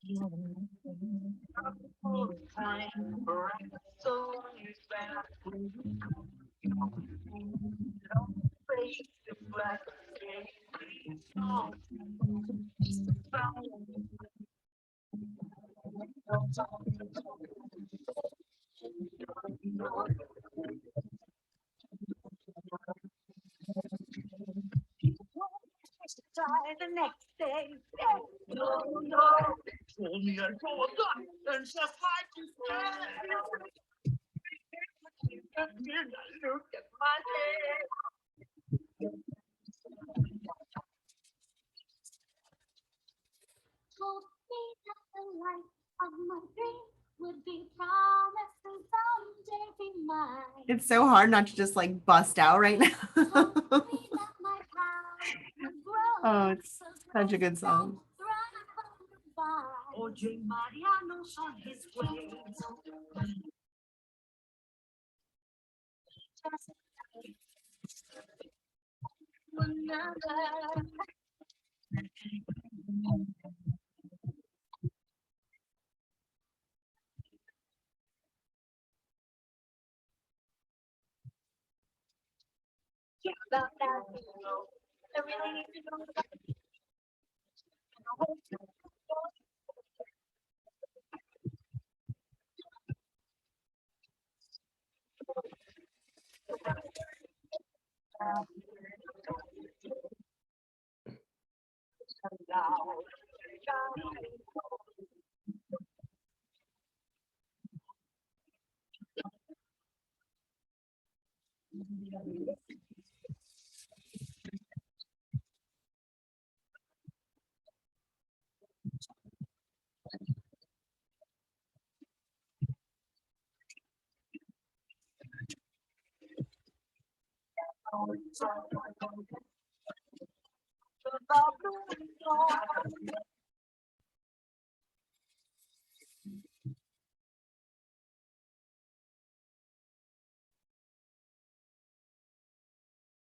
Die the next day. No, no. Told me I go and just like you said. Look at my head. Told me that the life of my dream would be promised and someday be mine. It's so hard not to just like bust out right now. Told me that my power would grow. Oh, it's such a good song. Oye, Mariano's on his way. Everything you know about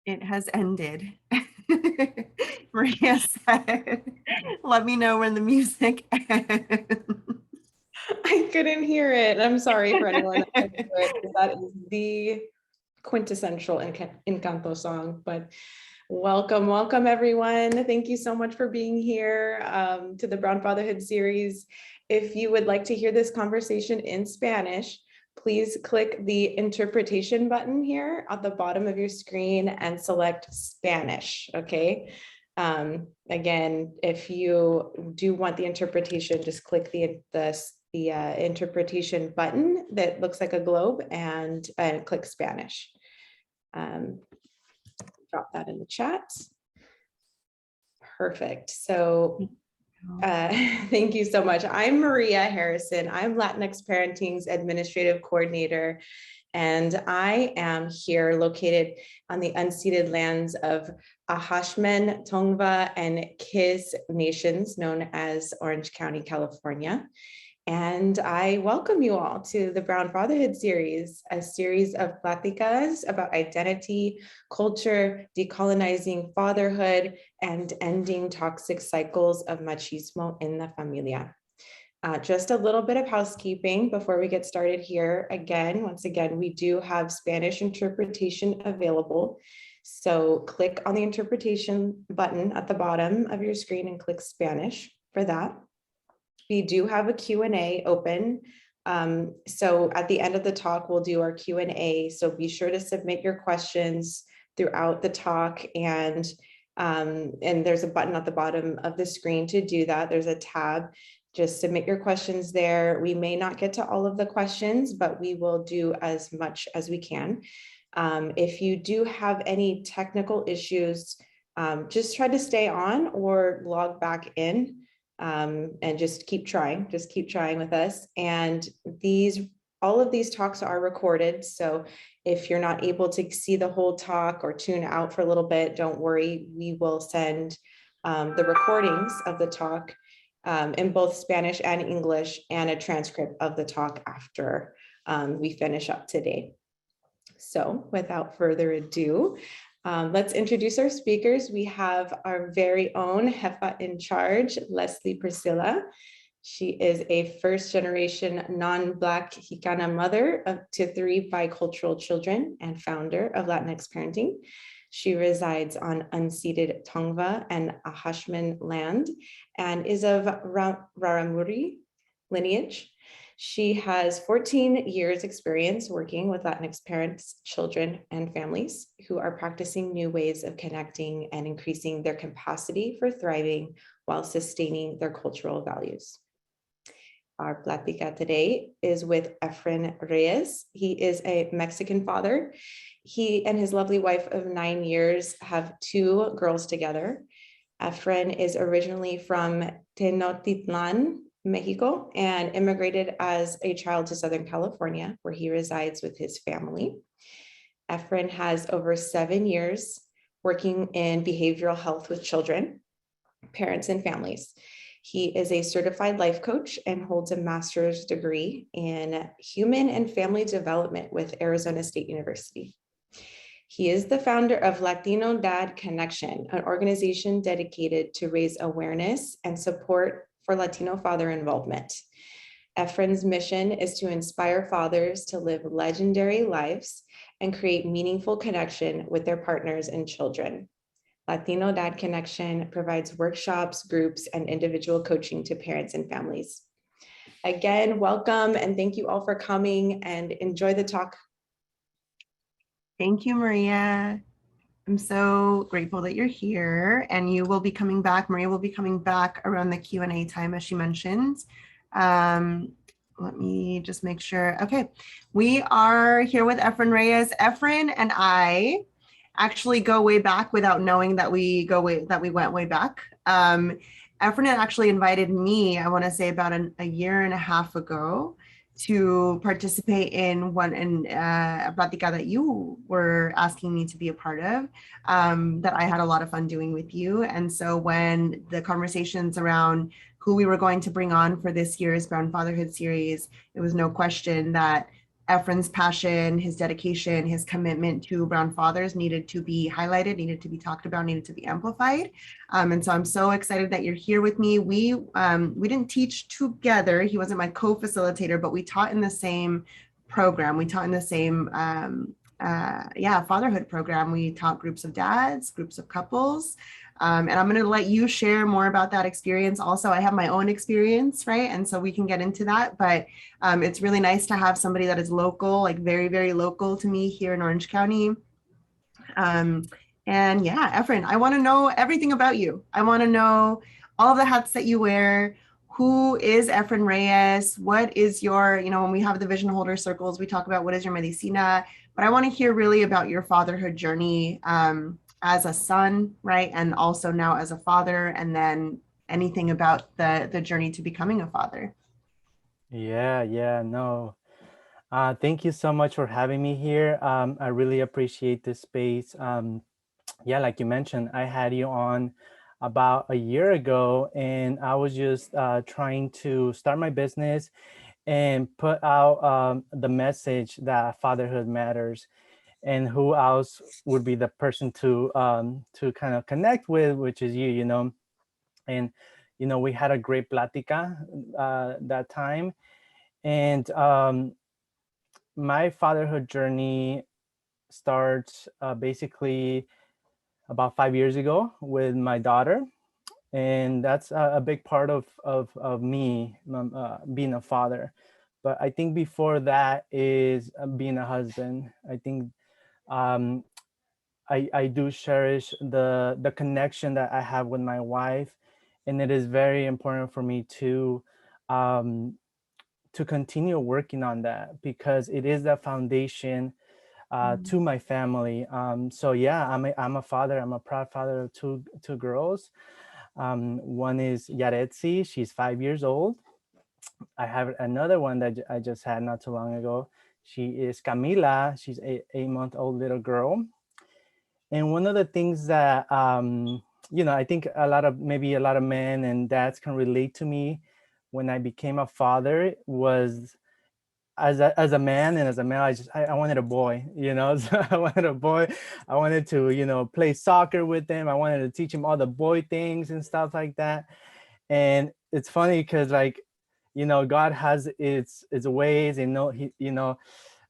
It has ended. Maria said, let me know when the music ends. I couldn't hear it. I'm sorry for anyone that couldn't hear it, because that is the quintessential Encanto song. But welcome everyone. Thank you so much for being here to the Brown Fatherhood series. If you would like to hear this conversation in Spanish, please click the interpretation button here at the bottom of your screen and select Spanish, okay? Again, if you do want the interpretation, just click the interpretation button that looks like a globe and click Spanish. Drop that in the chat. Perfect. So thank you so much. I'm Maria Harrison. I'm Latinx Parenting's Administrative Coordinator, and I am here located on the unceded lands of Ahashmen, Tongva, and Kiss nations known as Orange County, California. And I welcome you all to the Brown Fatherhood series, a series of pláticas about identity, culture, decolonizing fatherhood, and ending toxic cycles of machismo in the familia. Just a little bit of housekeeping before we get started here. Once again, we do have Spanish interpretation available. So click on the interpretation button at the bottom of your screen and click Spanish for that. We do have a Q&A open. So at the end of the talk, we'll do our Q&A. So be sure to submit your questions throughout the talk. And there's a button at the bottom of the screen to do that. There's a tab. Just submit your questions there. We may not get to all of the questions, but we will do as much as we can. If you do have any technical issues, just try to stay on or log back in. And just keep trying with us. And all of these talks are recorded. So if you're not able to see the whole talk or tune out for a little bit, don't worry. We will send the recordings of the talk in both Spanish and English, and a transcript of the talk after we finish up today. So without further ado, let's introduce our speakers. We have our very own Jefa in charge, Leslie Priscilla. She is a first-generation non-Black Chicana mother to 3 bicultural children and founder of Latinx Parenting. She resides on unceded Tongva and Ahashman land and is of Raramuri lineage. She has 14 years experience working with Latinx parents, children, and families who are practicing new ways of connecting and increasing their capacity for thriving while sustaining their cultural values. Our plática today is with Efren Reyes. He is a Mexican father. He and his lovely wife of 9 years have 2 girls together. Efren is originally from Tenochtitlan, Mexico, and immigrated as a child to Southern California, where he resides with his family. Efren has over 7 years working in behavioral health with children, parents, and families. He is a certified life coach and holds a master's degree in human and family development with Arizona State University. He is the founder of Latino Dad Connection, an organization dedicated to raise awareness and support for Latino father involvement. Efren's mission is to inspire fathers to live legendary lives and create meaningful connection with their partners and children. Latino Dad Connection provides workshops, groups, and individual coaching to parents and families. Again, welcome and thank you all for coming and enjoy the talk. Thank you, Maria. I'm so grateful that you're here, and you will be coming back. Maria will be coming back around the Q&A time, as she mentioned. Let me just make sure. Okay, we are here with Efren Reyes. Efren and I actually go way back without knowing that we went way back. Efren actually invited me, I want to say about a year and a half ago, to participate in a plática that you were asking me to be a part of, that I had a lot of fun doing with you. And so when the conversations around who we were going to bring on for this year's Brown Fatherhood series, it was no question that Efren's passion, his dedication, his commitment to brown fathers needed to be highlighted, needed to be talked about, needed to be amplified. And so I'm so excited that you're here with me. We didn't teach together. He wasn't my co-facilitator, but we taught in the same program. We taught in the same fatherhood program. We taught groups of dads, groups of couples. And I'm going to let you share more about that experience. Also, I have my own experience, right? And so we can get into that. But it's really nice to have somebody that is local, like very, very local to me here in Orange County. And yeah, Efren, I want to know everything about you. I want to know all of the hats that you wear. Who is Efren Reyes? What is your, when we have the vision holder circles, we talk about what is your medicina, but I want to hear really about your fatherhood journey as a son, right? And also now as a father, and then anything about the journey to becoming a father. No. Thank you so much for having me here. I really appreciate this space. Like you mentioned, I had you on about a year ago, and I was just trying to start my business and put out the message that fatherhood matters, and who else would be the person to kind of connect with, which is you, and we had a great plática that time. And my fatherhood journey starts basically about 5 years ago with my daughter, and that's a big part of me being a father. But I think before that is being a husband. I think I do cherish the connection that I have with my wife, and it is very important for me to continue working on that, because it is the foundation to my family. So yeah, I'm a father. I'm a proud father of two girls. One is Yaretsi. She's 5 years old. I have another one that I just had not too long ago. She is Camila. She's a 8-month-old little girl. And one of the things that, I think a lot of men and dads can relate to me when I became a father was, as a man and as a male, I wanted a boy, so I wanted a boy. I wanted to, play soccer with him. I wanted to teach him all the boy things and stuff like that. And it's funny because God has its ways, and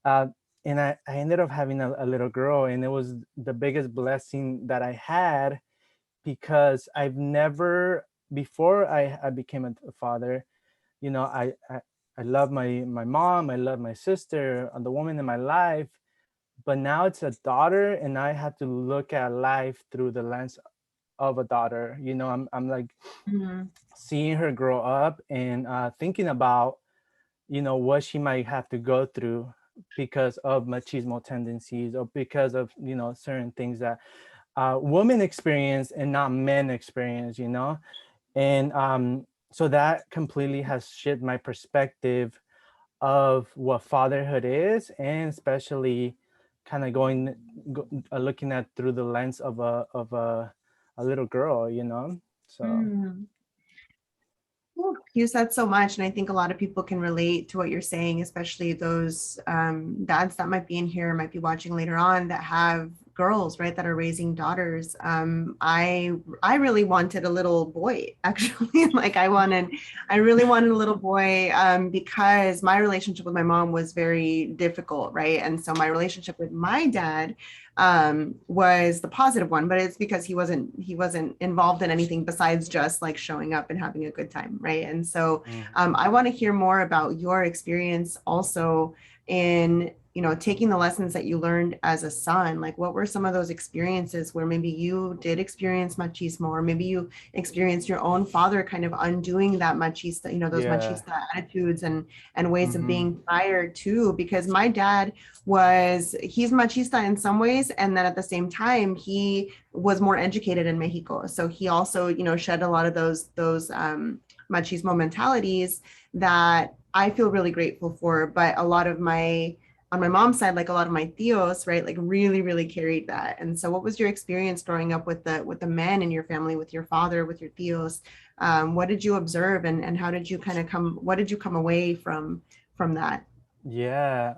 uh, and I ended up having a little girl, and it was the biggest blessing that I had, because I've never, before I became a father, I love my mom, I love my sister, the woman in my life, but now it's a daughter, and I have to look at life through the lens of a daughter. I'm like Mhm. seeing her grow up, and thinking about what she might have to go through because of machismo tendencies, or because of certain things that women experience and not men experience. And so that completely has shifted my perspective of what fatherhood is, and especially kind of looking at through the lens of a little girl. So Mm. Ooh, you said so much, and I think a lot of people can relate to what you're saying, especially those dads that might be in here, might be watching later on, that have girls, right, that are raising daughters. I really wanted a little boy, actually. Like I really wanted a little boy, because my relationship with my mom was very difficult, right? And so my relationship with my dad was the positive one, but it's because he wasn't involved in anything besides just like showing up and having a good time, right? And so mm, I want to hear more about your experience also in taking the lessons that you learned as a son. Like, what were some of those experiences where maybe you did experience machismo, or maybe you experienced your own father kind of undoing that machista, those yeah. machista attitudes and ways of Hmm. being prior to? Because my dad he's machista in some ways, and then at the same time he was more educated in Mexico, so he also shed a lot of those machismo mentalities that I feel really grateful for. But a lot of my on my mom's side, like a lot of my tios, right, like really really carried that. And so what was your experience growing up with the men in your family, with your father, with your tios? What did you observe, and how did you kind of what did you come away from that? Yeah.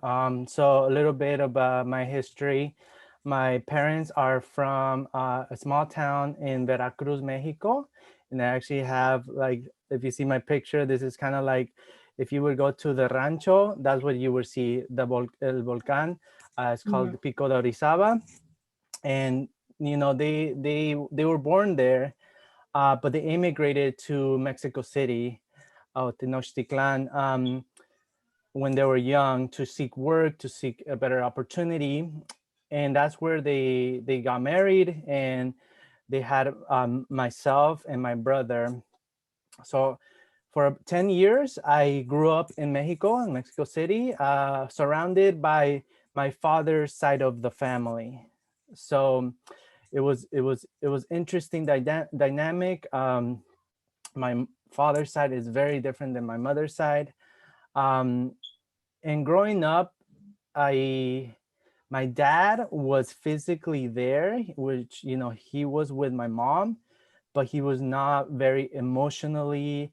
So a little bit about my history. My parents are from a small town in Veracruz, Mexico. And I actually have, like, if you see my picture, this is kind of like if you would go to the rancho, that's what you would see, El Volcán. It's Mhm. called Pico de Orizaba. And, they were born there, but they immigrated to Mexico City, Tenochtitlan. When they were young, to seek work, to seek a better opportunity, and that's where they got married, and they had myself and my brother. So for 10 years I grew up in Mexico City, surrounded by my father's side of the family. So it was interesting dynamic. My father's side is very different than my mother's side. um, and growing up, I my dad was physically there, which he was with my mom, but he was not very emotionally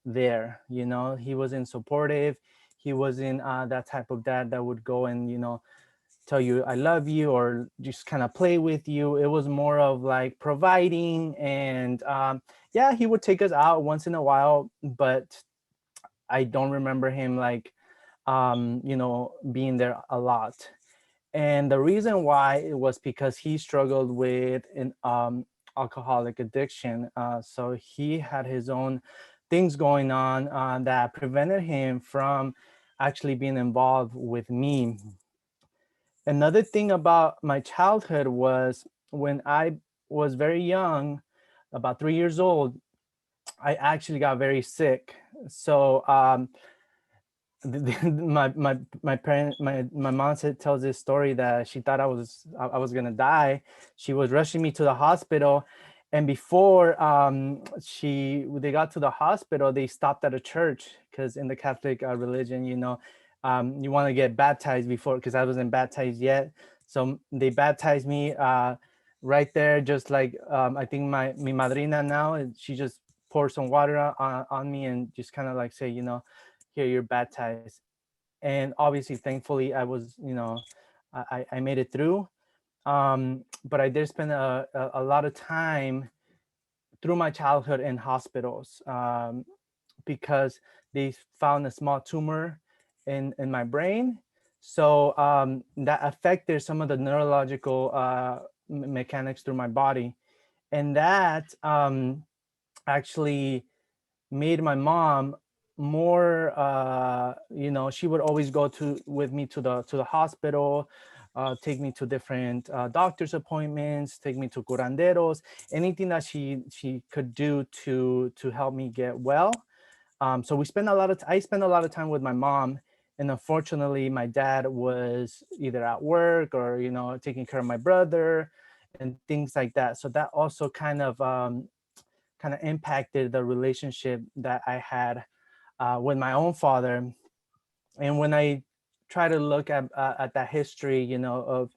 there. He wasn't supportive. He wasn't that type of dad that would go and tell you I love you, or just kind of play with you. It was more of like providing, and yeah, he would take us out once in a while, but I don't remember him like being there a lot. And the reason why it was because he struggled with an alcoholic addiction. So he had his own things going on that prevented him from actually being involved with me. Another thing about my childhood was when I was very young, about 3 years old, I actually got very sick. So my mom tells this story that she thought I was gonna die. She was rushing me to the hospital, and before they got to the hospital, they stopped at a church, because in the Catholic religion, you want to get baptized before, because I wasn't baptized yet. So they baptized me right there, just like I think mi madrina now, and she just poured some water on me and just kind of like say, here, you're baptized. And obviously, thankfully, I was, I made it through. But I did spend a lot of time through my childhood in hospitals, because they found a small tumor in my brain. So that affected some of the neurological mechanics through my body. And that actually made my mom more she would always go with me to the hospital, take me to different doctor's appointments, take me to curanderos, anything that she could do to help me get well. So I spent a lot of time with my mom, and unfortunately my dad was either at work or taking care of my brother and things like that. So that also kind of impacted the relationship that I had with my own father. And when I try to look at that history, of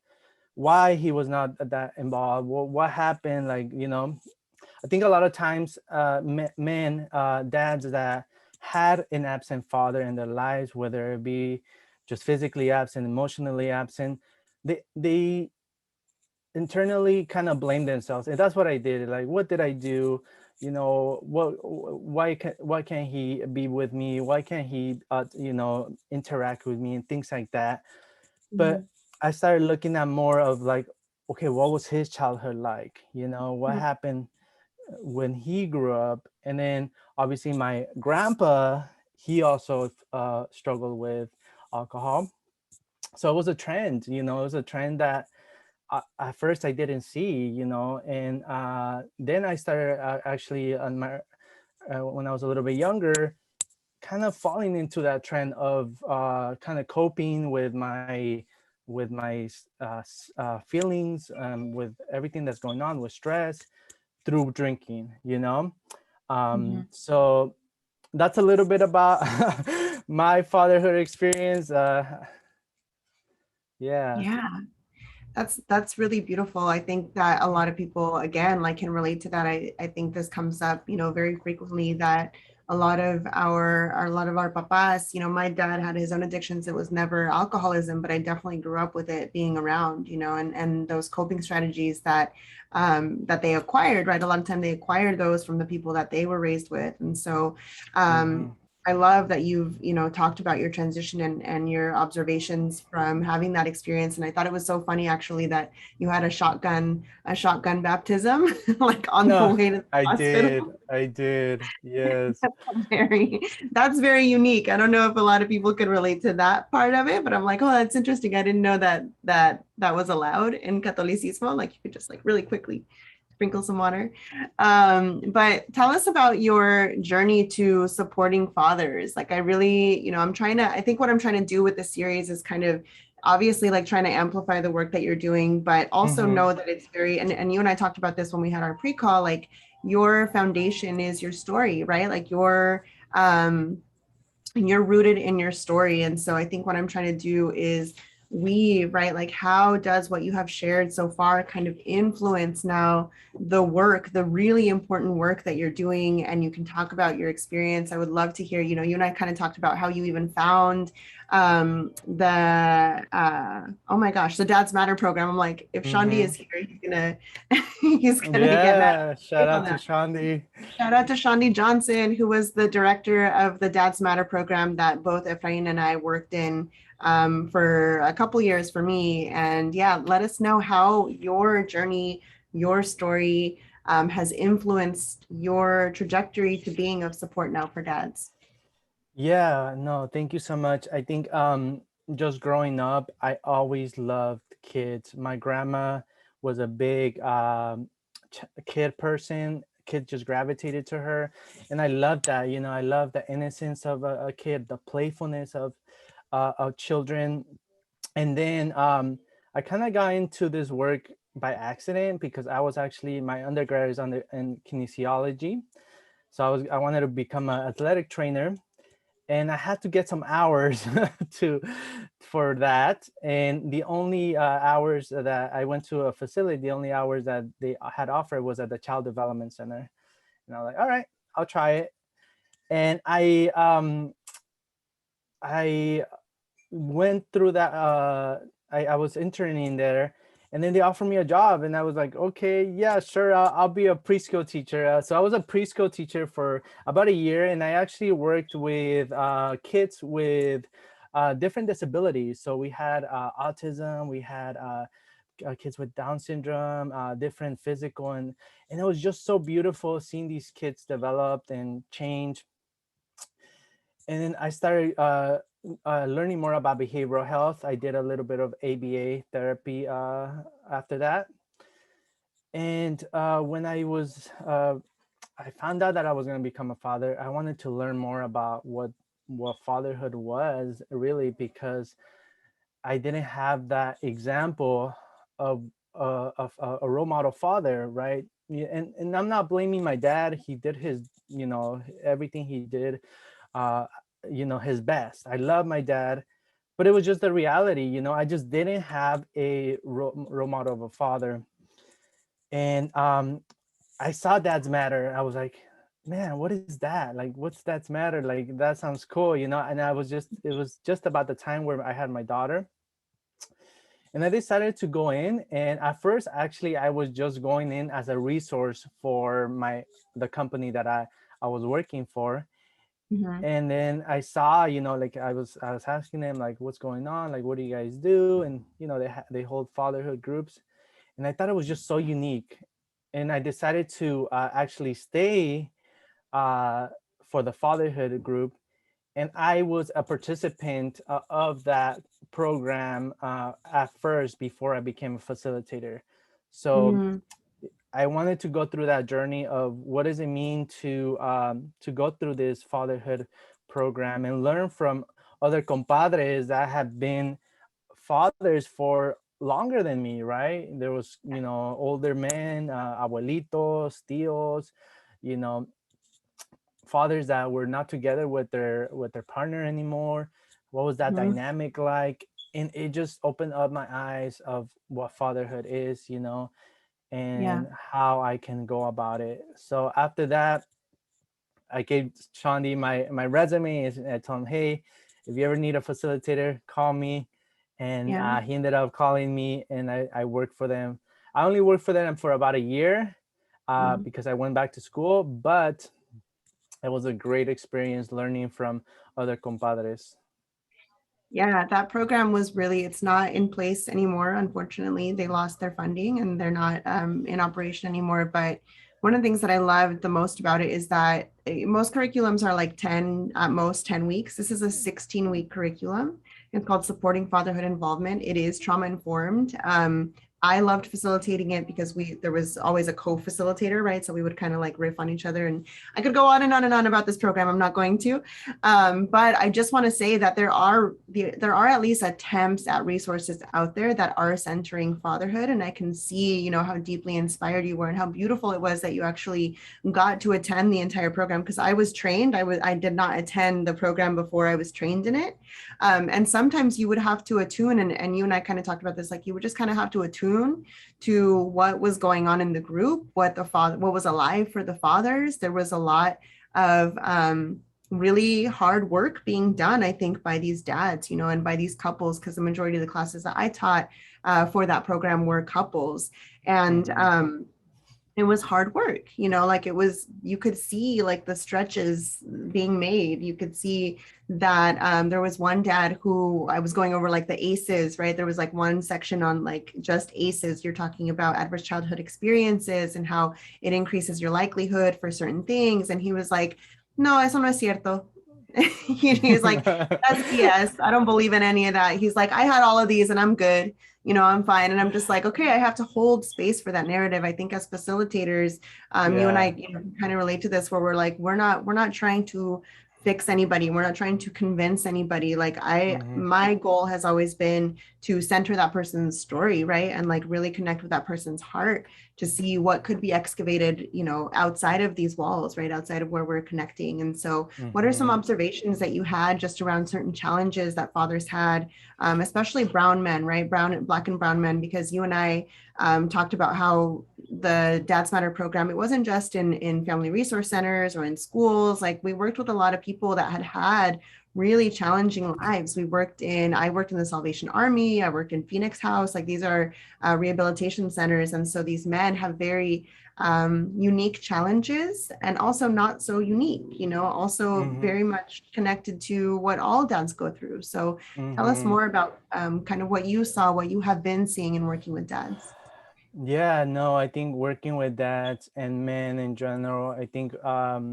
why he was not that involved, what happened, I think a lot of times men, dads that had an absent father in their lives, whether it be just physically absent, emotionally absent, they internally kind of blame themselves. And that's what I did. Like, what did I do? Why can't he be with me? Why can't he interact with me and things like that? But I started looking at more of like, okay, what was his childhood like? What happened when he grew up? And then obviously my grandpa, he also struggled with alcohol. So it was a trend, it was a trend that at first I didn't see, and then I started actually on my when I was a little bit younger, kind of falling into that trend of kind of coping with my feelings, with everything that's going on with stress through drinking, So that's a little bit about my fatherhood experience. Yeah. Yeah. That's really beautiful. I think that a lot of people, again, like can relate to that. I think this comes up, very frequently, that a lot of our papas, my dad had his own addictions. It was never alcoholism, but I definitely grew up with it being around, and those coping strategies that that they acquired, right? A lot of time they acquired those from the people that they were raised with. And so I love that you've, talked about your transition and your observations from having that experience. And I thought it was so funny actually that you had a shotgun baptism, like on the No, way to the hospital. I did. Yes. That's very unique. I don't know if a lot of people could relate to that part of it, but I'm like, oh, that's interesting. I didn't know that was allowed in Catolicismo. Like you could just like really quickly sprinkle some water. But tell us about your journey to supporting fathers. Like I really, I think what I'm trying to do with this series is kind of obviously like trying to amplify the work that you're doing, but also know that it's very, and you and I talked about this when we had our pre-call, like your foundation is your story, right? Like you're rooted in your story. And so I think what I'm trying to do is right, like how does what you have shared so far kind of influence now the really important work that you're doing? And you can talk about your experience. I would love to hear, you and I kind of talked about how you even found the oh my gosh, the Dads Matter program. I'm like, if Shandi is here, he's gonna get mad. Shout out to Shandi. Shout out to Shandi Johnson, who was the director of the Dads Matter program that both Efrain and I worked in for a couple years for me. And yeah, let us know how your journey, your story has influenced your trajectory to being of support now for dads. Yeah, no, thank you so much. I think just growing up, I always loved kids. My grandma was a big kid person. Kids just gravitated to her, and I love that. I love the innocence of a kid, the playfulness of children. And then I kind of got into this work by accident because I was actually, my undergrad is in kinesiology, so I wanted to become an athletic trainer. And I had to get some hours for that. And the only hours that I went to a facility, the only hours that they had offered was at the Child Development Center. And I was like, all right, I'll try it. And I went through that. I was interning there, And then they offered me a job, and I was like, okay, yeah, sure, I'll be a preschool teacher. So I was a preschool teacher for about a year, and I actually worked with kids with different disabilities. So we had autism, we had kids with Down syndrome, different physical, and it was just so beautiful seeing these kids develop and change. And then I started learning more about behavioral health. I did a little bit of ABA therapy after that. And when I found out that I was going to become a father, I wanted to learn more about what fatherhood was really, because I didn't have that example of a role model father, right? Yeah, and I'm not blaming my dad. He did his, everything he did, uh, his best. I love my dad, but it was just the reality. I just didn't have a role model of a father. And I saw Dad's Matter. I was like, man, what is that? Like, what's Dad's Matter? Like, that sounds cool, And it was just about the time where I had my daughter. And I decided to go in. And at first, actually, I was just going in as a resource for the company that I was working for. Mhm. And then I saw, like I was asking them, like, what's going on? Like, what do you guys do? And, they hold fatherhood groups. And I thought it was just so unique. And I decided to actually stay for the fatherhood group. And I was a participant of that program at first before I became a facilitator. So Mm, I wanted to go through that journey of what does it mean to go through this fatherhood program and learn from other compadres that have been fathers for longer than me, right? There was, older men, abuelitos, tíos, you know, fathers that were not together with their partner anymore. What was that mhm. dynamic like? And it just opened up my eyes of what fatherhood is, Yeah. and how I can go about it. So after that, I gave Shandi my resume and I told him, hey, if you ever need a facilitator, call me. And Yeah. he ended up calling me, and I worked for them. I only worked for them for about a year Mhm. because I went back to school, but it was a great experience learning from other compadres. Yeah, that program was really, it's not in place anymore. Unfortunately, they lost their funding and they're not in operation anymore. But one of the things that I loved the most about it is that most curriculums are like 10, at most 10 weeks. This is a 16-week curriculum. It's called Supporting Fatherhood Involvement. It is trauma informed. I loved facilitating it because there was always a co-facilitator, right? So we would kind of like riff on each other, and I could go on and on and on about this program. I'm not going to. But I just want to say that there are at least attempts at resources out there that are centering fatherhood, and I can see, how deeply inspired you were and how beautiful it was that you actually got to attend the entire program. Because I was trained, I did not attend the program before I was trained in it, and sometimes you would have to attune, and you and I kind of talked about this, like you would just kind of have to attune to what was going on in the group, what was alive for the fathers. There was a lot of really hard work being done, I think, by these dads, and by these couples, because the majority of the classes that I taught for that program were couples. And Mhm. it was hard work, like you could see like the stretches being made. You could see that there was one dad who I was going over like the ACEs, right? There was like one section on like just ACEs. You're talking about adverse childhood experiences and how it increases your likelihood for certain things. And he was like, no, eso no es cierto. He's like, that's BS. I don't believe in any of that. He's like, I had all of these and I'm good. I'm fine. And I'm just like, okay, I have to hold space for that narrative. I think as facilitators, you and I, Yeah. kind of relate to this, where we're like, we're not trying to fix anybody. We're not trying to convince anybody. Like Mhm. my goal has always been to center that person's story, right? And like really connect with that person's heart to see what could be excavated, outside of these walls, right? Outside of where we're connecting. And so what are some Mhm. observations that you had just around certain challenges that fathers had, especially brown men, right? Black and brown men, because you and I talked about how the Dads Matter program, it wasn't just in family resource centers or in schools. Like we worked with a lot of people that had really challenging lives. I worked in the Salvation Army, I worked in Phoenix House, like these are rehabilitation centers. And so these men have very unique challenges and also not so unique, also very much connected to what all dads go through. So tell us more about kind of what you saw, what you have been seeing and working with dads. Yeah, no, I think working with dads and men in general, I think a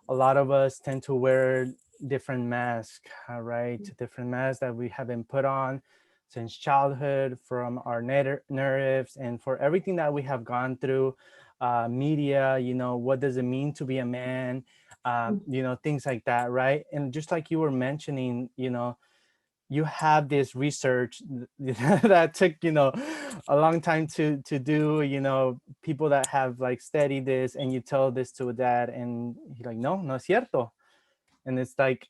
lot of us tend to wear different masks, right? Different masks that we have been put on since childhood, from our narratives and for everything that we have gone through, media, what does it mean to be a man, things like that, right? And just like you were mentioning, you have this research that took a long time to do, people that have like studied this, and you tell this to a dad and he's like, no es cierto. And it's like,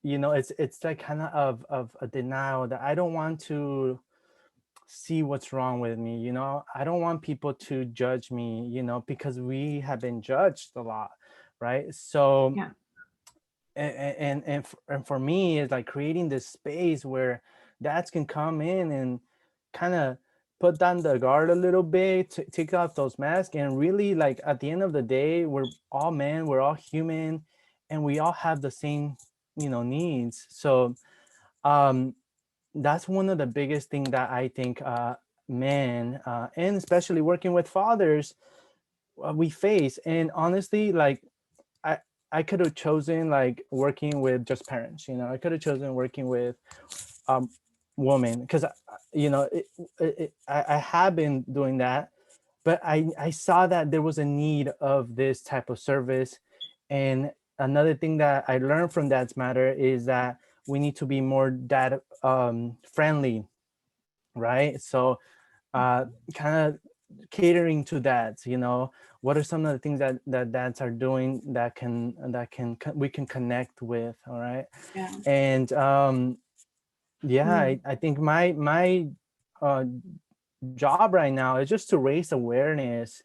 it's like kind of a denial that I don't want to see what's wrong with me. I don't want people to judge me, because we have been judged a lot, right? So Yeah. And for me, it's like creating this space where dads can come in and kind of put down the guard a little bit, take off those masks, and really, like, at the end of the day, we're all men, we're all human, and we all have the same needs. So that's one of the biggest thing that I think men and especially working with fathers we face. And honestly, like, I could have chosen like working with just parents, I could have chosen working with women, because I have been doing that, but I saw that there was a need of this type of service. And another thing that I learned from Dads Matter is that we need to be more dad friendly, right? So kind of catering to dads, what are some of the things that dads are doing that we can connect with, all right? Yeah. And I think my job right now is just to raise awareness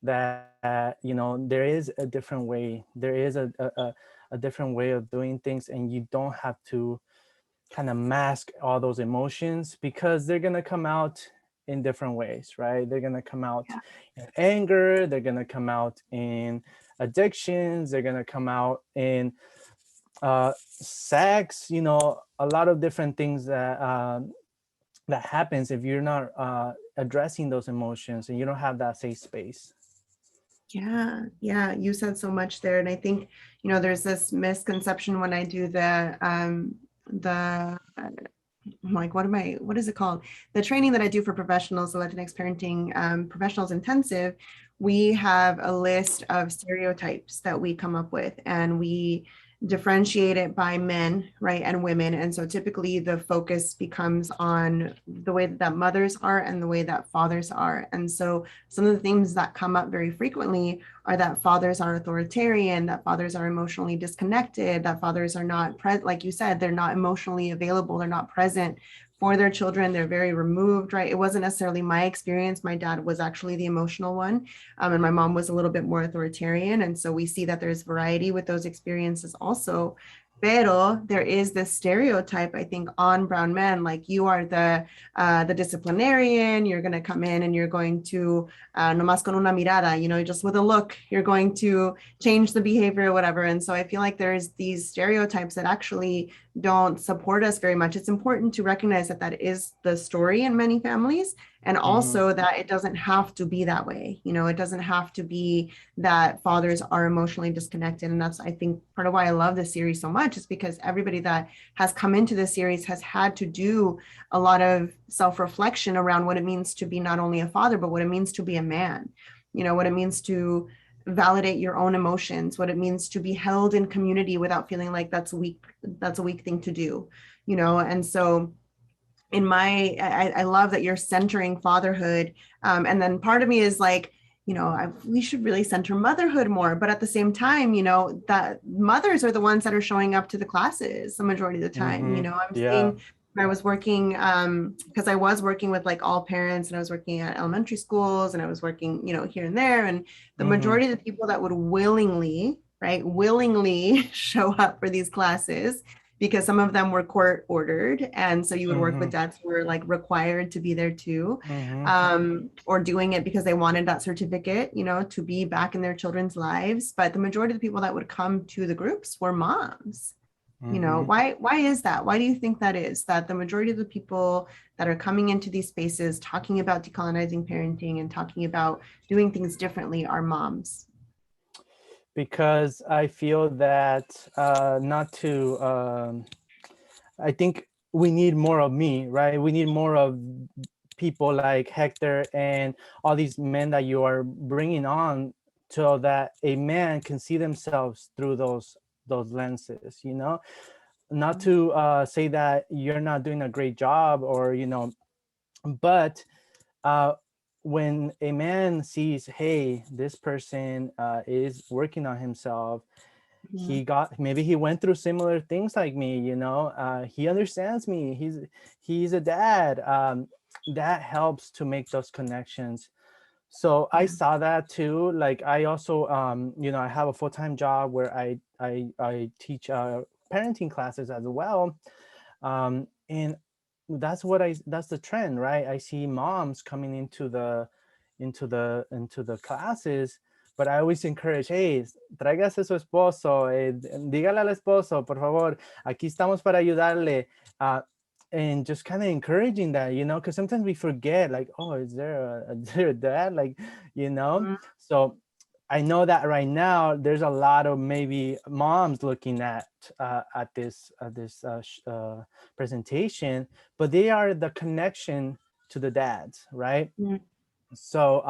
that there is a different way, there is a different way of doing things, and you don't have to kind of mask all those emotions, because they're going to come out in different ways, right? They're going to come out in anger, they're going to come out in addictions, they're going to come out in sex, a lot of different things that happens if you're not addressing those emotions and you don't have that safe space. Yeah, you said so much there. And I think, there's this misconception when I do what is it called? The training that I do for professionals, the Latinx Parenting Professionals Intensive. We have a list of stereotypes that we come up with, and we differentiate it by men, right, and women. And so typically the focus becomes on the way that mothers are and the way that fathers are. And so some of the things that come up very frequently are that fathers are authoritarian, that fathers are emotionally disconnected, that fathers are not present, like you said, they're not emotionally available, they're not present for their children, they're very removed, right? It wasn't necessarily my experience. My dad was actually the emotional one, and my mom was a little bit more authoritarian. And so we see that there's variety with those experiences also. Pero there is this stereotype, I think, on brown men, like you are the disciplinarian, you're going to come in and you're going to, nomás con una mirada, just with a look, you're going to change the behavior or whatever. And so I feel like there's these stereotypes that actually don't support us very much. It's important to recognize that that is the story in many families, and also that it doesn't have to be that way. It doesn't have to be that fathers are emotionally disconnected. And that's, I think, part of why I love this series so much, is because everybody that has come into this series has had to do a lot of self-reflection around what it means to be not only a father, but what it means to be a man, what it means to validate your own emotions, what it means to be held in community without feeling like that's a weak thing to do, and so I love that you're centering fatherhood. And then part of me is like, we should really center motherhood more. But at the same time, that mothers are the ones that are showing up to the classes the majority of the time. I'm seeing, I was working, because I was working with like all parents, and I was working at elementary schools, and I was working, here and there. And the majority of the people that would willingly right, willingly show up for these classes because some of them were court ordered. And so you would work with dads who were like required to be there too, or doing it because they wanted that certificate, you know, to be back in their children's lives. But the majority of the people that would come to the groups were moms. You know, why is that? Why do you think that is? That the majority of the people that are coming into these spaces talking about decolonizing parenting and talking about doing things differently are moms? Because I feel that I think we need more of me, right? We need more of people like Hector and all these men that you are bringing on, so that a man can see themselves through those lenses, you know, not to say that you're not doing a great job, or, you know, but uh, when a man sees, hey, this person is working on himself, maybe he went through similar things like me, you know, he understands me, he's a dad, that helps to make those connections. So I saw that too. Like, I also you know, I have a full-time job where I teach parenting classes as well, and that's the trend, right? I see moms coming into the classes, but I always encourage, hey, tráigase su esposo, dígale al esposo, por favor, aquí estamos para ayudarle, and just kind of encouraging that, you know, because sometimes we forget, like, oh, is there a dad, like, you know. So I know that right now there's a lot of maybe moms looking at this presentation, but they are the connection to the dads, right? So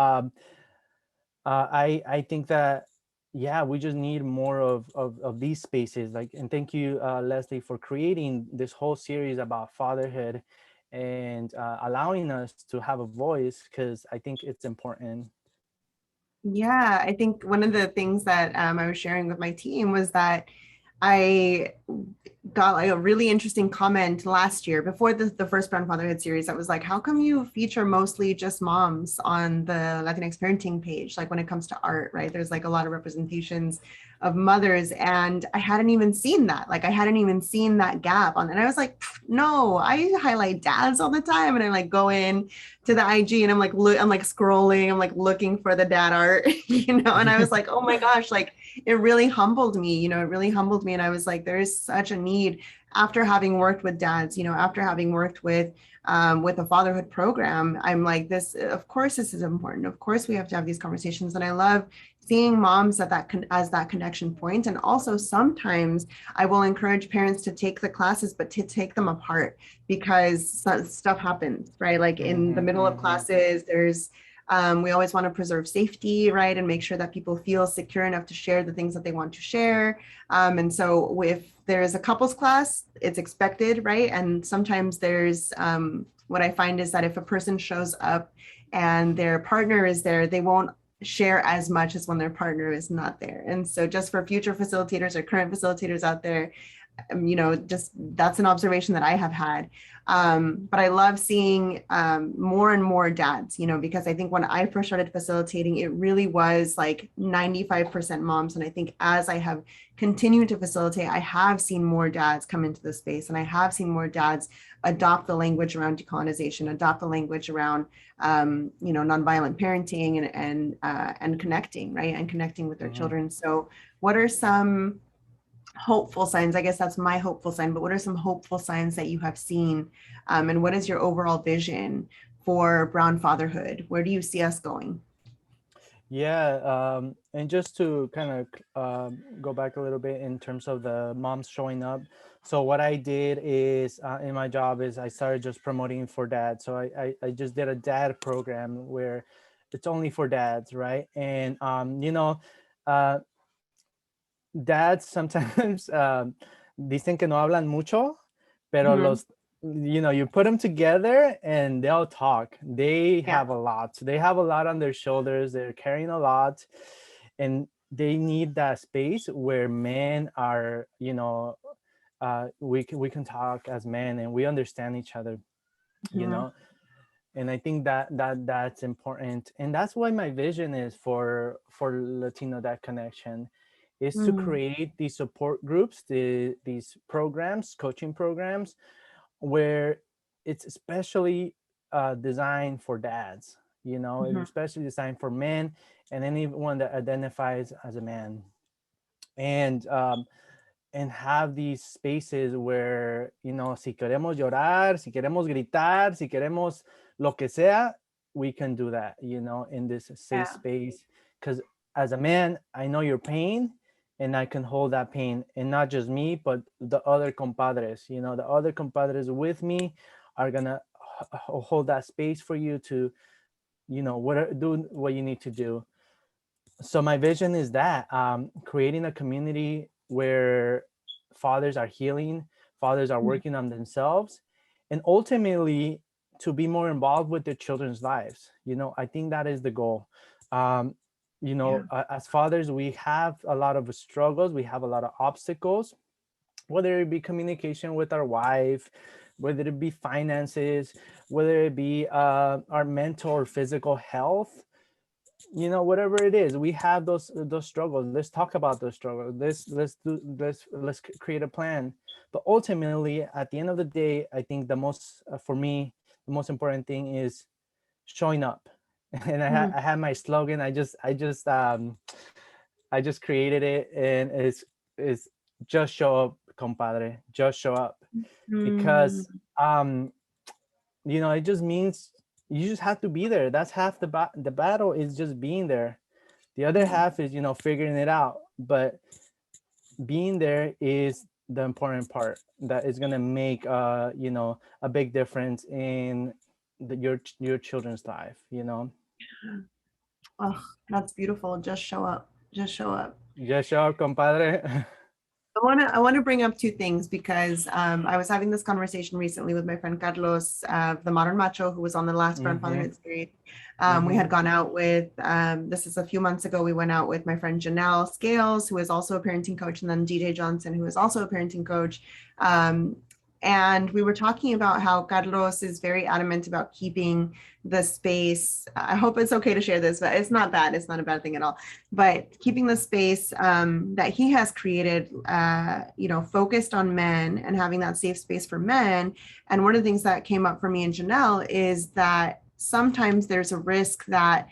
I think that, yeah, we just need more of these spaces. Like, and thank you, Leslie, for creating this whole series about fatherhood and allowing us to have a voice, because I think it's important. Yeah, I think one of the things that I was sharing with my team was that I got like a really interesting comment last year before the first Brown Fatherhood series that was like, how come you feature mostly just moms on the Latinx parenting page? Like when it comes to art, right? There's like a lot of representations of mothers, and I hadn't even seen that. Like I hadn't even seen that gap on, and I was like, no, I highlight dads all the time. And I like go in to the IG and I'm like, I'm like scrolling, I'm like looking for the dad art, you know, and I was like, oh my gosh, like it really humbled me, you know, it really humbled me. And I was like, there is such a need after having worked with dads, you know, after having worked with a fatherhood program. I'm like, this, of course, this is important. Of course, we have to have these conversations. And I love seeing moms at as that connection point. And also sometimes I will encourage parents to take the classes, but to take them apart, because stuff happens, right? Like in the middle of classes, there's we always want to preserve safety, right? And make sure that people feel secure enough to share the things that they want to share. And so if there's a couples class, it's expected, right? And sometimes there's, what I find is that if a person shows up and their partner is there, they won't share as much as when their partner is not there. And so just for future facilitators or current facilitators out there, you know, just that's an observation that I have had. But I love seeing more and more dads, you know, because I think when I first started facilitating, it really was like 95% moms. And I think as I have continued to facilitate, I have seen more dads come into the space, and I have seen more dads adopt the language around decolonization, adopt the language around, you know, nonviolent parenting and connecting, right? And connecting with their children. So what are some hopeful signs? I guess that's my hopeful sign, but what are some hopeful signs that you have seen? And what is your overall vision for Brown fatherhood? Where do you see us going? Yeah, and just to kind of go back a little bit in terms of the moms showing up. So what I did is in my job is I started just promoting for dads. So I just did a dad program where it's only for dads, right? And you know, dads sometimes dicen que no hablan mucho, pero you know, you put them together and they'll talk. They have a lot. They have a lot on their shoulders. They're carrying a lot, and they need that space where men are, you know, we can talk as men and we understand each other, you know. And I think that's important, and that's why my vision is for Latino Dad Connection is to create these support groups, these programs, coaching programs, where it's especially designed for dads, it's Mhm. especially designed for men and anyone that identifies as a man. And have these spaces where, si queremos llorar, si queremos gritar, si queremos lo que sea, we can do that, in this safe Yeah. space. Because as a man, I know your pain and I can hold that pain. And not just me, but the other compadres, the other compadres with me are going to hold that space for you to, do what you need to do. So my vision is that creating a community where fathers are healing, fathers are working on themselves, and ultimately to be more involved with their children's lives. I think that is the goal. um, Yeah. as fathers, we have a lot of struggles, we have a lot of obstacles, whether it be communication with our wife, whether it be finances, whether it be our mental or physical health, whatever it is. We have those struggles. Let's talk about those struggles. Let's create a plan. But ultimately, at the end of the day, I think the most for me, the most important thing is showing up. And I had my slogan. I just created it, and it's just show up, compadre, just show up. Mm. Because it just means you just have to be there. That's half the battle, is just being there. The other half is, figuring it out. But being there is the important part that is going to make, a big difference in your children's life. Oh, that's beautiful. Just show up. Just show up. Just show up, compadre. I want to bring up two things because I was having this conversation recently with my friend Carlos, the modern macho, who was on the last grandfatherhood series. We had gone out with, this is a few months ago, we went out with my friend Janelle Scales, who is also a parenting coach, and then DJ Johnson, who is also a parenting coach. And we were talking about how Carlos is very adamant about keeping the space. I hope it's okay to share this, but it's not bad. It's not a bad thing at all. But keeping the space that he has created, focused on men and having that safe space for men. And one of the things that came up for me and Janelle is that sometimes there's a risk that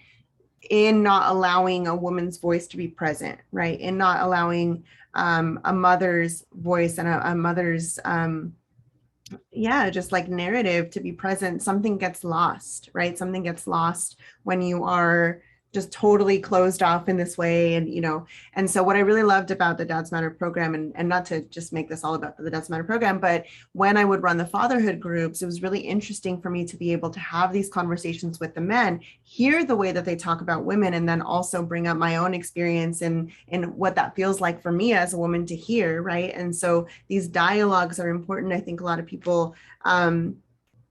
in not allowing a woman's voice to be present, right? In not allowing a mother's voice and a mother's just like narrative to be present, something gets lost, right? Something gets lost when you are just totally closed off in this way. And so what I really loved about the Dads Matter program, and not to just make this all about the Dads Matter program, but when I would run the fatherhood groups, it was really interesting for me to be able to have these conversations with the men, hear the way that they talk about women, and then also bring up my own experience and what that feels like for me as a woman to hear, right? And so these dialogues are important. I think a lot of people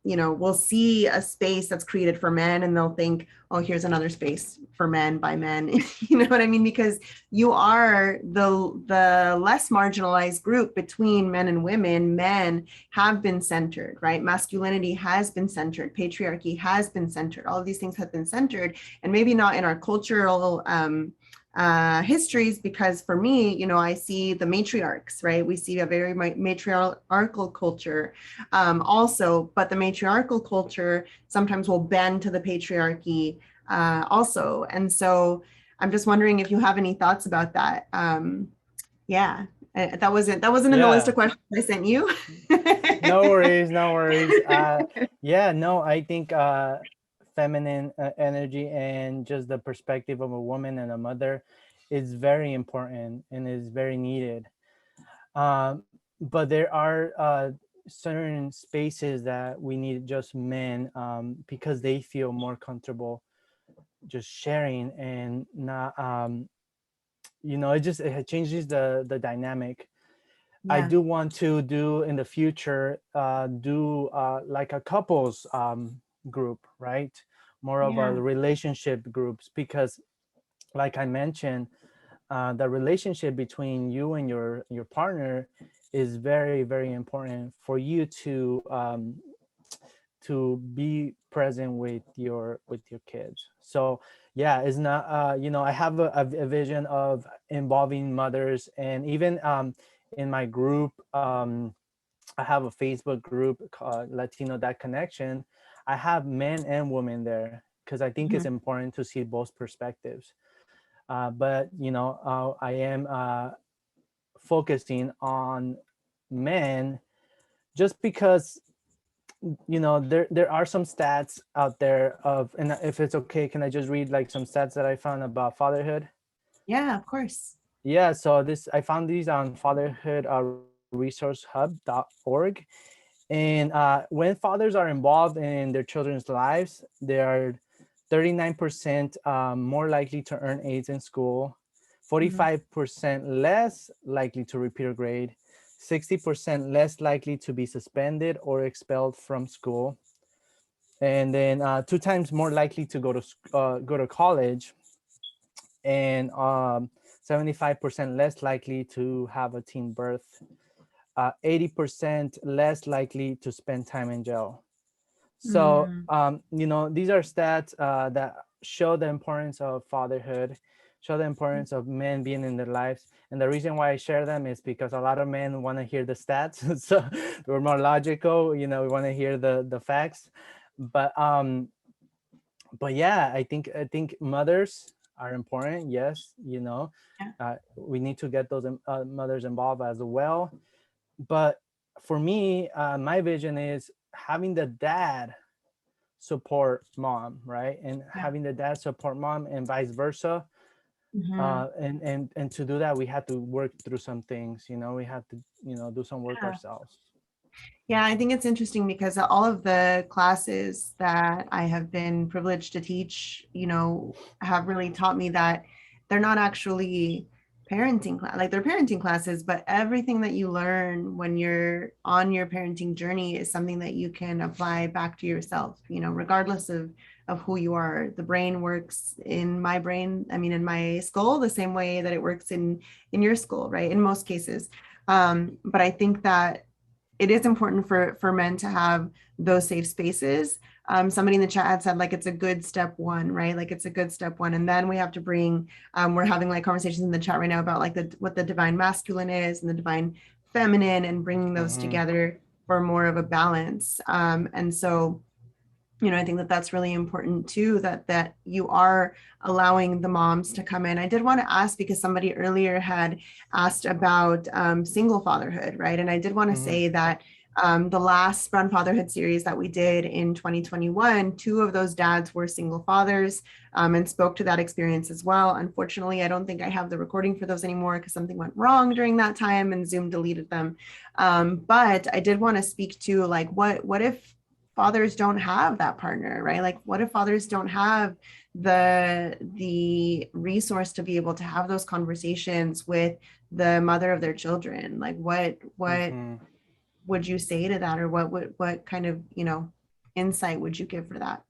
will see a space that's created for men and they'll think, oh, here's another space for men by men. You know what I mean? Because you are the less marginalized group between men and women. Men have been centered, right? Masculinity has been centered. Patriarchy has been centered. All of these things have been centered, and maybe not in our cultural histories, because for me, I see the matriarchs, right? We see a very matriarchal culture also, but the matriarchal culture sometimes will bend to the patriarchy also. And so I'm just wondering if you have any thoughts about that. That wasn't in the list Yeah. of questions I sent you. No worries, no worries. No, I think feminine energy and just the perspective of a woman and a mother is very important and is very needed. But there are certain spaces that we need just men, because they feel more comfortable just sharing and not, it changes the dynamic. I Yeah. do want to do in the future, do like a couples group, right? More of a Yeah. relationship groups, because like I mentioned, the relationship between you and your partner is very, very important for you to be present with your kids. So Yeah, it's not, I have a vision of involving mothers, and even in my group, I have a Facebook group called Latino That Connection. I have men and women there because I think it's Mhm. important to see both perspectives. But I am focusing on men just because there are some stats out there of, and if it's okay, can I just read like some stats that I found about fatherhood? Yeah, of course. Yeah, so this I found these on fatherhoodresourcehub.org. And when fathers are involved in their children's lives, they are 39% more likely to earn A's in school, Mhm. 45% less likely to repeat a grade, 60% less likely to be suspended or expelled from school, and then 2 times more likely to go to college, and 75% less likely to have a teen birth, 80% less likely to spend time in jail. So, Mm. these are stats that show the importance of fatherhood, show the importance of men being in their lives. And the reason why I share them is because a lot of men want to hear the stats. So we're more logical, we want to hear the facts. But yeah, I think mothers are important. Yes, Yeah. we need to get those mothers involved as well. But for me, my vision is having the dad support mom, right? And Yeah. having the dad support mom and vice versa. Mhm. And to do that, we have to work through some things. We have to, do some work Yeah. ourselves. Yeah, I think it's interesting because all of the classes that I have been privileged to teach, have really taught me that they're not actually parenting class, like they're parenting classes, but everything that you learn when you're on your parenting journey is something that you can apply back to yourself, regardless of who you are. The brain works in my brain, I mean, in my skull, the same way that it works in your skull, right? In most cases. But I think that it is important for men to have those safe spaces. Somebody in the chat had said like it's a good step one, right? Like it's a good step one, and then we have to bring. We're having like conversations in the chat right now about like what the divine masculine is and the divine feminine, and bringing those Hmm. together for more of a balance. And so I think that that's really important too, that you are allowing the moms to come in. I did want to ask because somebody earlier had asked about single fatherhood, right? And I did want to Hmm. say that the last Brown Fatherhood series that we did in 2021, two of those dads were single fathers, and spoke to that experience as well. Unfortunately, I don't think I have the recording for those anymore because something went wrong during that time and Zoom deleted them. But I did want to speak to like what if fathers don't have that partner, right? Like what if fathers don't have the resource to be able to have those conversations with the mother of their children? Like what Hmm. would you say to that, or what kind of insight would you give for that?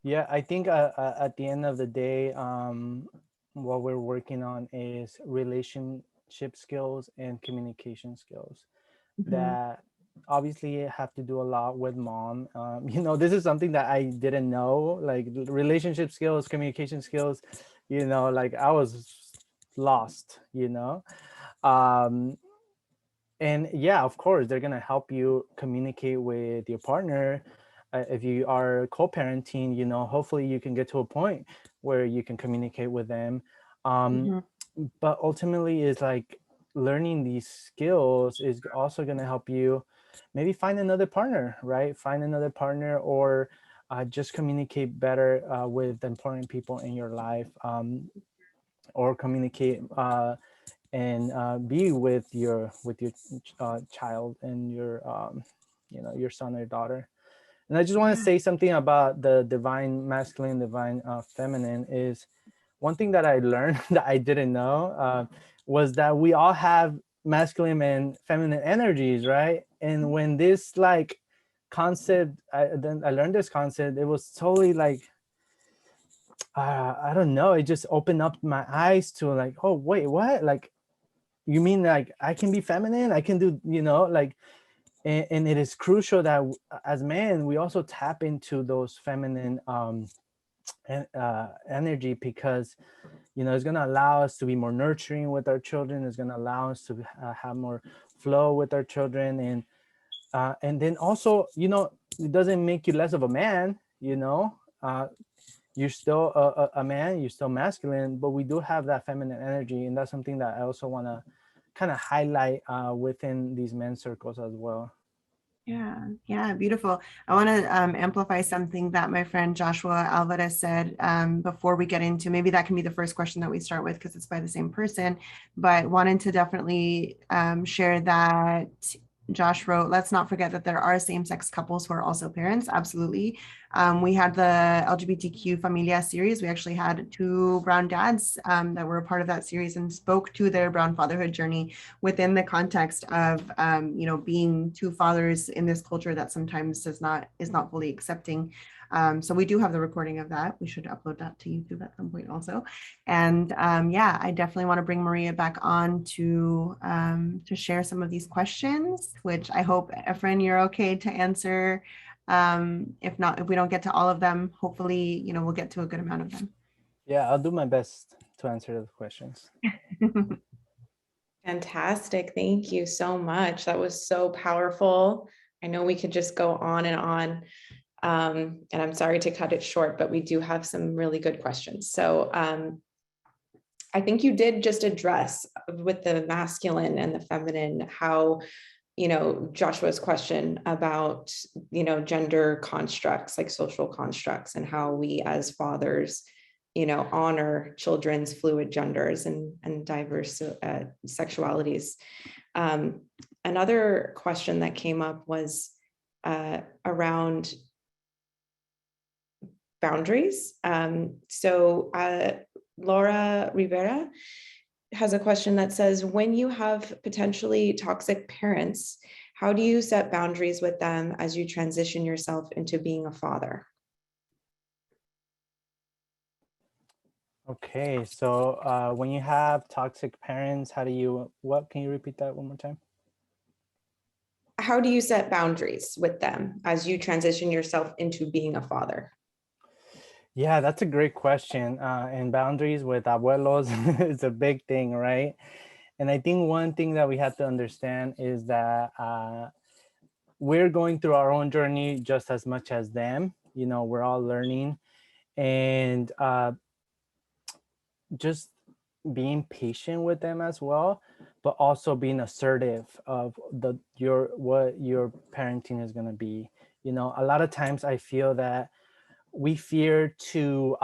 Yeah, I think at the end of the day, what we're working on is relationship skills and communication skills Mhm. that obviously have to do a lot with mom. This is something that I didn't know, like relationship skills, communication skills, like I was lost, um, and yeah, of course they're gonna help you communicate with your partner. If you are co-parenting, hopefully you can get to a point where you can communicate with them. um, Mhm. but ultimately is like learning these skills is also going to help you maybe find another partner, right? Find another partner, or just communicate better with the important people in your life, or communicate and be with your child and your son or daughter. And I just want to Yeah. say something about the divine masculine, divine feminine. Is one thing that I learned that I didn't know was that we all have masculine and feminine energies, right? And when this like concept, I learned this concept, it was totally like, I don't know, it just opened up my eyes to like, oh wait, what? Like, you mean like I can be feminine? I can do, like, and it is crucial that as men we also tap into those feminine energy, because it's going to allow us to be more nurturing with our children. It's going to allow us to have more flow with our children, and then also, it doesn't make you less of a man. You're still a man, you're still masculine, but we do have that feminine energy, and that's something that I also want to kind of highlight within these men's circles as well. Yeah, beautiful. I want to amplify something that my friend Joshua Alvarez said before we get into, maybe that can be the first question that we start with because it's by the same person, but wanted to definitely share that Josh wrote, let's not forget that there are same-sex couples who are also parents. Absolutely. We had the LGBTQ Familia series. We actually had 2 brown dads that were a part of that series and spoke to their brown fatherhood journey within the context of, being 2 fathers in this culture that sometimes is not fully accepting. So we do have the recording of that. We should upload that to YouTube at some point also. And I definitely want to bring Maria back on to share some of these questions, which I hope, Efren, you're okay to answer. If not, if we don't get to all of them, hopefully, we'll get to a good amount of them. Yeah, I'll do my best to answer those questions. Fantastic. Thank you so much. That was so powerful. I know we could just go on and on. And I'm sorry to cut it short, but we do have some really good questions. So I think you did just address with the masculine and the feminine, how, Joshua's question about, gender constructs, like social constructs, and how we as fathers, honor children's fluid genders and diverse sexualities. Another question that came up was around boundaries. So Laura Rivera has a question that says, when you have potentially toxic parents, how do you set boundaries with them as you transition yourself into being a father? Okay, so when you have toxic parents, can you repeat that one more time? How do you set boundaries with them as you transition yourself into being a father? Yeah, that's a great question. And boundaries with abuelos is a big thing, right? And I think one thing that we have to understand is that we're going through our own journey just as much as them. We're all learning, and just being patient with them as well, but also being assertive of what your parenting is going to be. A lot of times I feel that we fear to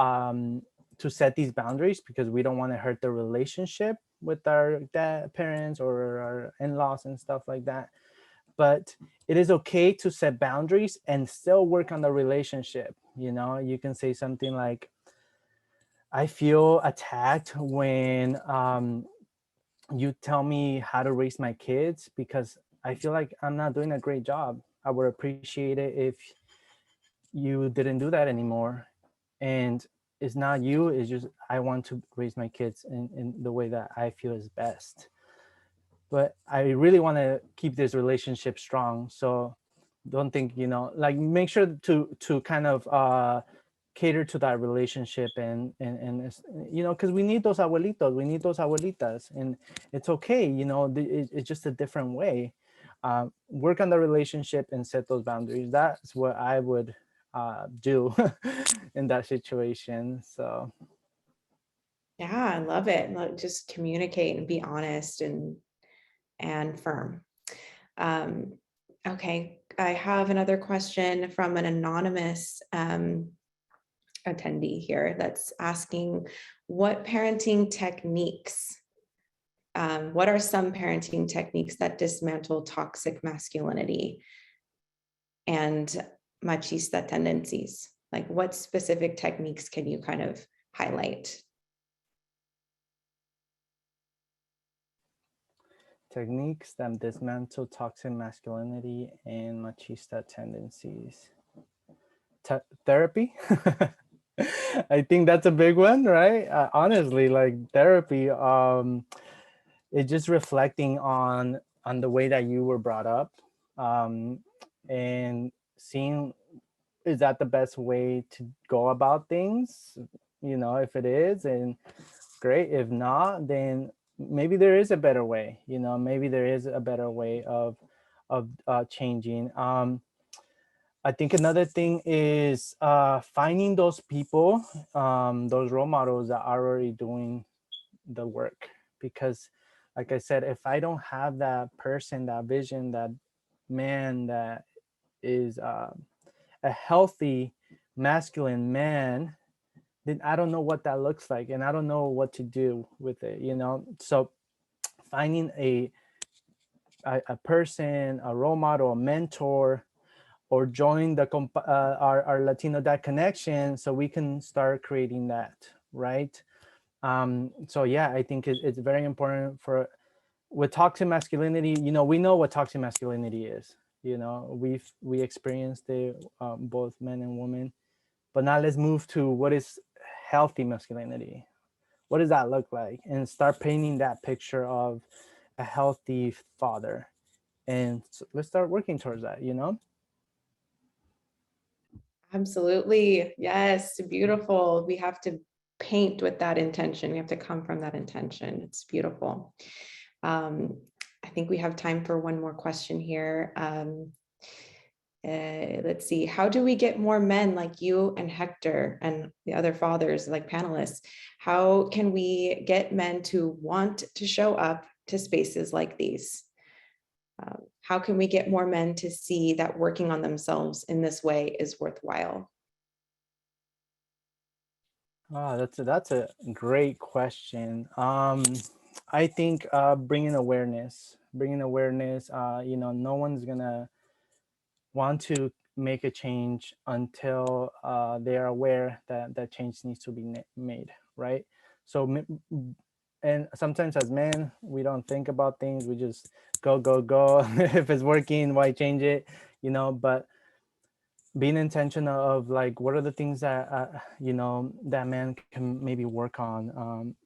set these boundaries because we don't want to hurt the relationship with our parents or our in-laws and stuff like that. But it is okay to set boundaries and still work on the relationship. You can say something like, I feel attacked when you tell me how to raise my kids because I feel like I'm not doing a great job. I would appreciate it if you didn't do that anymore. And it's not you, it's just I want to raise my kids in the way that I feel is best. But I really want to keep this relationship strong. So don't think, make sure to kind of cater to that relationship and because we need those abuelitos, we need those abuelitas, and it's okay, it's just a different way. Work on the relationship and set those boundaries. That's what I would do in that situation. So Yeah, I love it. Just communicate and be honest and firm. Okay, I have another question from an anonymous attendee here that's asking, what parenting techniques, what are some parenting techniques that dismantle toxic masculinity and machista tendencies? Like, what specific techniques can you kind of highlight? Techniques that dismantle toxic masculinity and machista tendencies. Therapy. I think that's a big one, right? Honestly, like therapy, it's just reflecting on the way that you were brought up, and seeing is that the best way to go about things? You know, if it is, and great. If not, then maybe there is a better way. You know, maybe there is a better way of changing. I think another thing is finding those people, those role models that are already doing the work. Because, like I said, if I don't have that person, that vision, that man that is a healthy masculine man, then I don't know what that looks like, and I don't know what to do with it. You know, so finding a person, a role model, a mentor, or join the our Latino Dad Connection, so we can start creating that, right? So yeah, I think it's very important for with toxic masculinity. You know, we know what toxic masculinity is. You know, we experienced it, both men and women. But now let's move to what is healthy masculinity. What does that look like? And start painting that picture of a healthy father. And so let's start working towards that, you know? Absolutely. Yes. Beautiful. We have to paint with that intention. We have to come from that intention. It's beautiful. I think we have time for one more question here. Let's see. How do we get more men like you and Hector and the other fathers, like panelists? How can we get men to want to show up to spaces like these? How can we get more men to see that working on themselves in this way is worthwhile? Oh, that's a great question. I think bringing awareness. You know, no one's gonna want to make a change until they are aware that that change needs to be made, right? So, and sometimes as men, we don't think about things. We just go, go, go. If it's working, why change it? You know, but being intentional of like, what are the things that, you know, that man can maybe work on,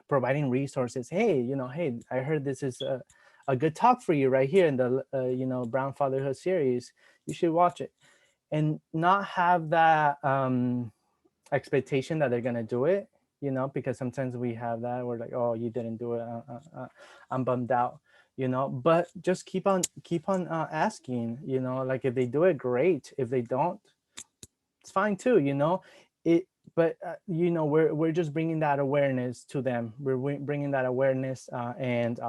providing resources. Hey, you know, hey, I heard this is a good talk for you right here in the, you know, Brown Fatherhood series. You should watch it. And not have that expectation that they're going to do it, you know, because sometimes we have that. We're like, oh, you didn't do it. I'm bummed out, you know, but just keep on asking, you know, like if they do it, great. If they don't, it's fine too, you know. But you know, we're just bringing that awareness to them. We're bringing that awareness, and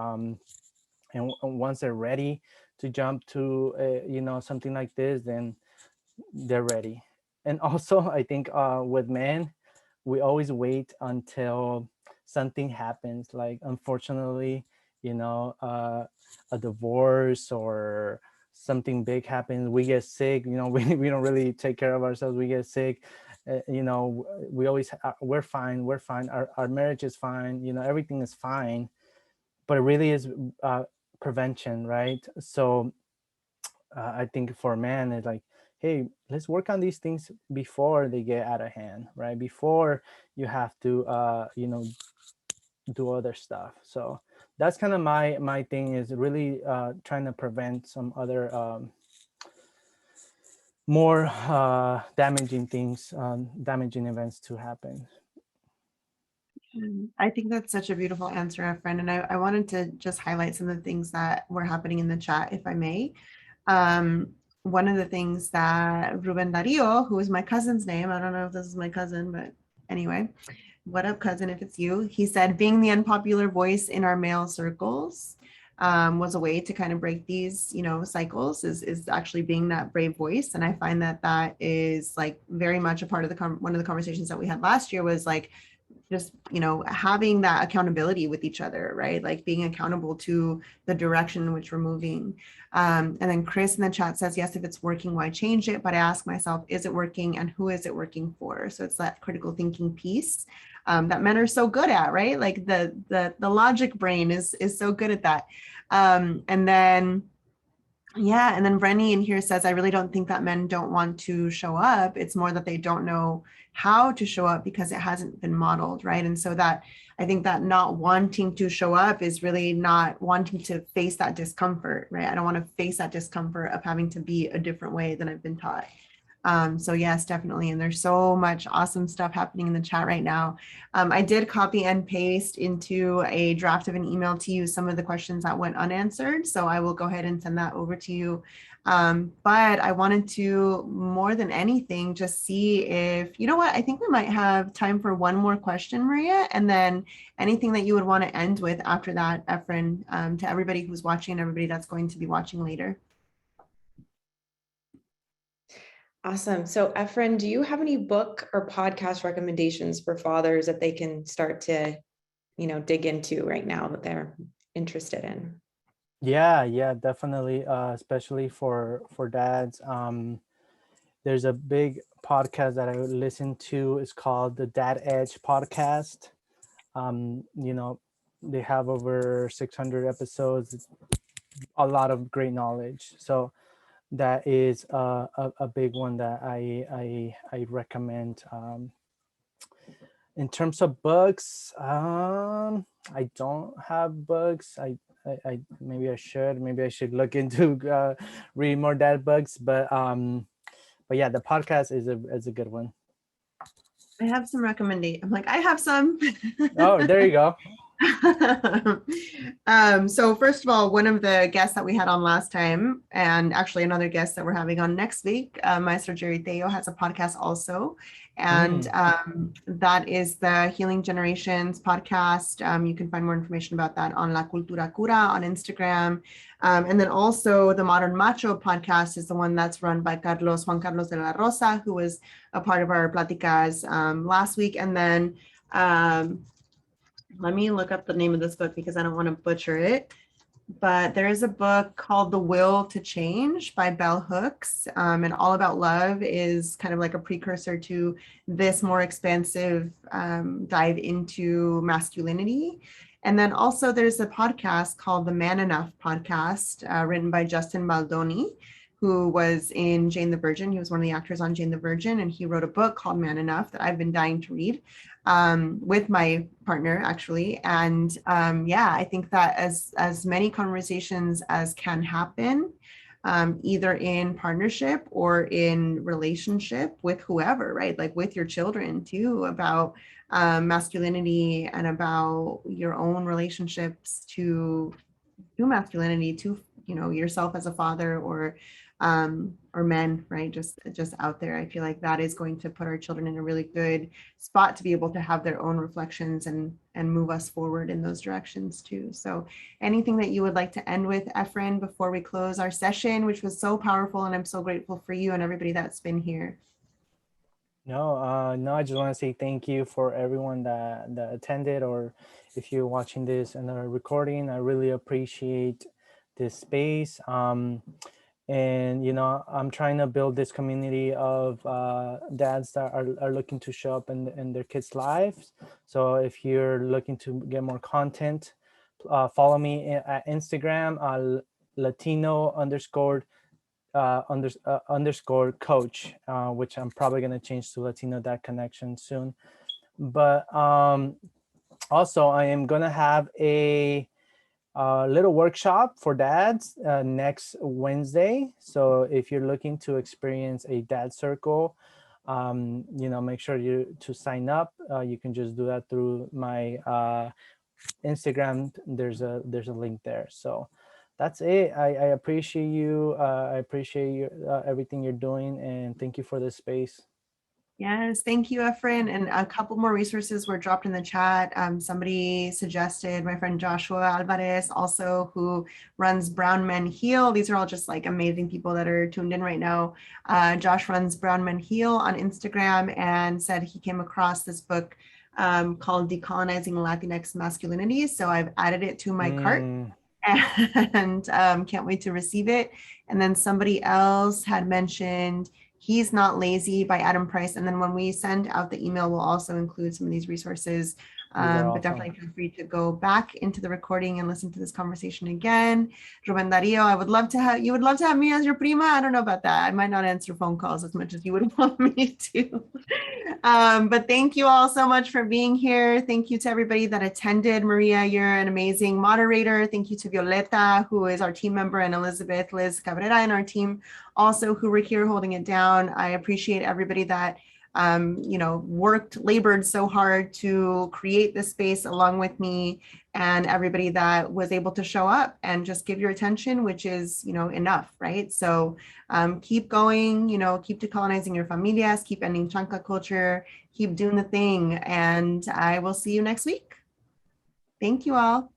once they're ready to jump to you know, something like this, then they're ready. And also, I think with men, we always wait until something happens, like unfortunately, you know, a divorce or something big happens, we get sick, you know, we don't really take care of ourselves, we get sick, you know, we always we're fine, our marriage is fine, you know, everything is fine. But it really is prevention, right? So I think for a man, it's like, hey, let's work on these things before they get out of hand, right? Before you have to, you know, do other stuff. So that's kind of my thing, is really trying to prevent some other more damaging things, damaging events to happen. I think that's such a beautiful answer, friend. And I wanted to just highlight some of the things that were happening in the chat, if I may. One of the things that Ruben Dario, who is my cousin's name, I don't know if this is my cousin, but anyway, what up, cousin, if it's you, he said, being the unpopular voice in our male circles was a way to kind of break these, you know, cycles, is actually being that brave voice. And I find that that is like very much a part of the one of the conversations that we had last year was like, just, you know, having that accountability with each other, right? Like being accountable to the direction in which we're moving. And then Chris in the chat says, yes, if it's working, why change it? But I ask myself, is it working and who is it working for? So it's that critical thinking piece that men are so good at, right? Like the logic brain is so good at that. And then, yeah, and then Brenny in here says, I really don't think that men don't want to show up. It's more that they don't know how to show up because it hasn't been modeled, right? And so that, I think that not wanting to show up is really not wanting to face that discomfort, right? I don't want to face that discomfort of having to be a different way than I've been taught. So yes, definitely. And there's so much awesome stuff happening in the chat right now. I did copy and paste into a draft of an email to you some of the questions that went unanswered. So I will go ahead and send that over to you. But I wanted to, more than anything, just see if, you know what, I think we might have time for one more question, Maria, and then anything that you would want to end with after that, Efren, to everybody who's watching and everybody that's going to be watching later. Awesome. So Efren, do you have any book or podcast recommendations for fathers that they can start to, dig into right now that they're interested in? Yeah, definitely. Especially for dads. There's a big podcast that I listen to. It's called the Dad Edge podcast. They have over 600 episodes, a lot of great knowledge. So that is a big one that I recommend. In terms of books, I don't have books. I maybe I should look into read more dad books, but yeah, the podcast is a good one. I have some recommendations. I'm like, I have some. Oh, there you go. So first of all, one of the guests that we had on last time, and actually another guest that we're having on next week, Maestro Jerry Theo has a podcast also. And that is the Healing Generations podcast. You can find more information about that on La Cultura Cura on Instagram. And then also the Modern Macho podcast is the one that's run by Juan Carlos de la Rosa, who was a part of our Platicas last week. And then let me look up the name of this book because I don't want to butcher it. But there is a book called The Will to Change by Bell Hooks. And All About Love is kind of like a precursor to this more expansive dive into masculinity. And then also there's a podcast called the Man Enough podcast, written by Justin Baldoni, who was in Jane the Virgin. He was one of the actors on Jane the Virgin, and he wrote a book called Man Enough that I've been dying to read with my partner, actually. And I think that as many conversations as can happen, either in partnership or in relationship with whoever, right? Like with your children too, about masculinity and about your own relationships to masculinity, to yourself as a father or men, right? Just out there. I feel like that is going to put our children in a really good spot to be able to have their own reflections and move us forward in those directions too. So anything that you would like to end with, Efren, before we close our session, which was so powerful, and I'm so grateful for you and everybody that's been here. No, I just want to say thank you for everyone that attended, or if you're watching this and are recording. I really appreciate this space. And I'm trying to build this community of dads that are looking to show up in their kids' lives. So if you're looking to get more content, follow me at Instagram, Latino_coach, which I'm probably going to change to Latino Dad Connection soon. But also I am going to have a little workshop for dads next Wednesday. So if you're looking to experience a dad circle, make sure to sign up. You can just do that through my Instagram. There's a link there. So that's it. I appreciate you. I appreciate everything you're doing, and thank you for this space. Yes, thank you, Efren. And a couple more resources were dropped in the chat. Somebody suggested my friend Joshua Alvarez, also, who runs Brown Men Heal. These are all just like amazing people that are tuned in right now. Josh runs Brown Men Heal on Instagram and said he came across this book called Decolonizing Latinx Masculinity. So I've added it to my cart and can't wait to receive it. And then somebody else had mentioned He's Not Lazy by Adam Price. And then when we send out the email, we'll also include some of these resources You are But awesome. definitely feel free to go back into the recording and listen to this conversation again. Ruben Dario, I would love to have, you would love to have me as your prima. I don't know about that. I might not answer phone calls as much as you would want me to. But thank you all so much for being here. Thank you to everybody that attended. Maria, you're an amazing moderator. Thank you to Violeta, who is our team member, and Elizabeth, Liz Cabrera, and our team also who were here holding it down. I appreciate everybody that labored so hard to create this space along with me, and everybody that was able to show up and just give your attention, which is, enough, right? So keep going, keep decolonizing your familias, keep ending chanca culture, keep doing the thing, and I will see you next week. Thank you all.